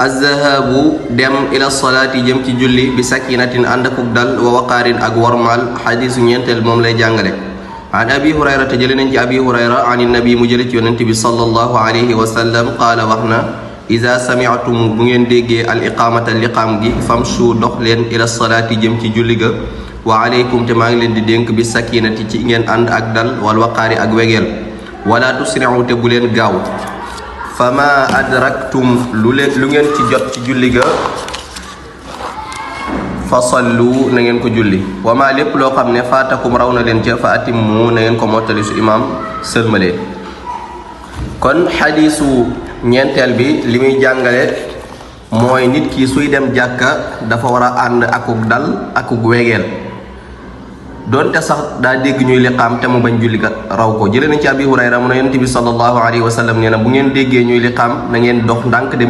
azzahabu dem ila salaati jëm ci julli bi sakinatin ànd akuk dal wa waqaarin ak wormal xadiisu ñeenteel moom lay jàngale an abi hurayrata jële nañ ci abi hurayra an nabi mu jële ci yonent bi sallallahu alayhi wa sallam qaala wax na ida sami'tum bu ngeen déggee al iqaamata liqaam gi famshu dox leen ila salaati jëm ci julli ga wa aleykum te maa ngi leen di dénk bi sakinati ci ngeen ànd ak dal wal waqaari ak wegeel wala tusri'u te bu leen gaaw fama adraktum lu ngeen ci jot ci julli ga fa sallu na ngeen ko julli wa ma lépp loo xam ne faatakum raw na leen ca fa atimmu na ngeen ko mottali su imaam sëlmalee kon xadiisu ñeenteel bi li muy jàngale mooy nit ki suy dem jàkka dafa war a ànd akuk dal akuk wegeel doonte sax daa dégg ñuy liqaam te mu bañ julli ga raw ko jëlee nañ ci abi hurayra mu ne yonent bi sallallahu alayhi wa sallam nee na bu ngeen déggee ñuy liqaam na ngeen dox ndànk dem